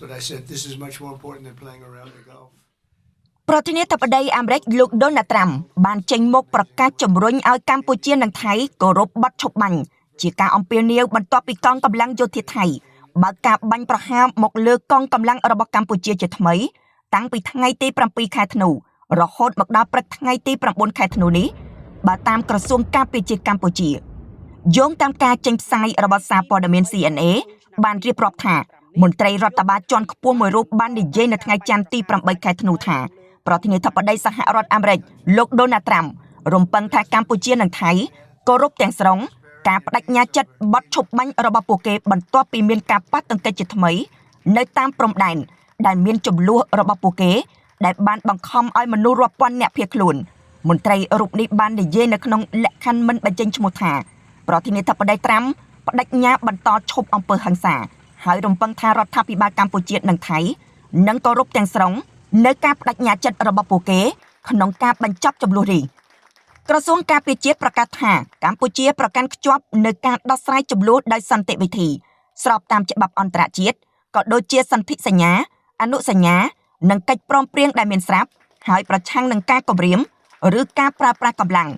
But I said this is much more important than playing around the golf. ប្រធានាធិបតីអាមេរិកលោក Donald Trump បានចេញមុខប្រកាសជំរុញឲ្យកម្ពុជានិងថៃគោរពបទឈប់បាញ់ជាការអំពាវនាវបន្ទាប់ពីកងកម្លាំងយោធាថៃបើកការបាញ់ប្រហារមកលើកងកម្លាំងរបស់កម្ពុជាជាថ្មីតាំងពីថ្ងៃទី7ខែធ្នូរហូតមកដល់ព្រឹកថ្ងៃទី9ខែធ្នូនេះបើតាមក្រសួងការពារជាតិកម្ពុជាយោងតាមការចេញផ្សាយរបស់សារព័ត៌មាន CNA បានរៀបរាប់ថាមន្ត្រីរដ្ឋបាលជាន់ខ្ពស់មួយរូបបាននិយាយនៅថ្ងៃច័ន្ទទី8ខែធ្នូថាប្រធានាធិបតីសហរដ្ឋអាមេរិកលោក Donald Trump រំពឹងថាកម្ពុជានិងថៃគោរពទាំងស្រុងការបដិញ្ញាចិត្តបទឈប់បាញ់របស់ពួកគេបន្ទាប់ពីមានការប៉ះទង្គិចជាថ្មីនៅតាមព្រំដែនដែលមានចំនួនរបស់ពួកគេដែលបានបង្ខំឲ្យមនុស្សរាប់ពាន់នាក់ភៀសខ្លួនមន្ត្រីរូបនេះបាននិយាយនៅក្នុងលក្ខខណ្ឌមិនបញ្ចេញឈ្មោះថាប្រធានាធិបតីត្រាំបដិញ្ញាបន្តឈប់អំពើហិង្សាហើយរំពឹងថារដ្ឋាភិបាលកម្ពុជានិងថៃនឹងគោរពទាំងស្រុងនៅការបដិញ្ញាចិត្តរបស់ពួកគេក្នុងការបញ្ចប់ចំនួននេះក្រសួងការពារជាតិប្រកាសថាកម្ពុជាប្រកាន់ខ្ជាប់នៅការដោះស្រាយចំនួនដោយសន្តិវិធីស្របតាមច្បាប់អន្តរជាតិក៏ដូចជាសន្ធិសញ្ញាអនុសញ្ញានិងកិច្ចព្រមព្រៀងដែលមានស្រាប់ហើយប្រឆាំងនឹងការគំរាមឬការប្រើប្រាស់កម្លាំង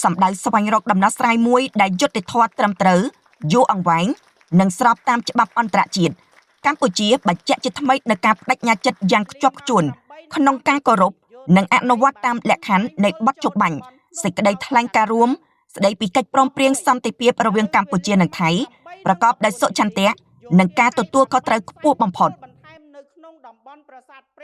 សម្ដៅស្វែងរកដំណោះស្រាយមួយដែលយុត្តិធម៌ត្រឹមត្រូវយូរអង្វែងនិងស្របតាមច្បាប់អន្តរជាតិកម្ពុជាបញ្ជាក់ជាថ្មីនៅការបដិញ្ញាចិត្តយ៉ាងខ្ជាប់ខ្ជួនក្នុងការគោរពនិងអនុវត្តតាមលក្ខខណ្ឌនៃបទជប់បាញ់សេចក្តីថ្លែងការណ៍រួមស្តីពីកិច្ចព្រមព្រៀងសន្តិភាពរវាងកម្ពុជានិងថៃប្រកបដោយសុឆន្ទៈនិងការទទួលខុសត្រូវខ្ពស់បំផុត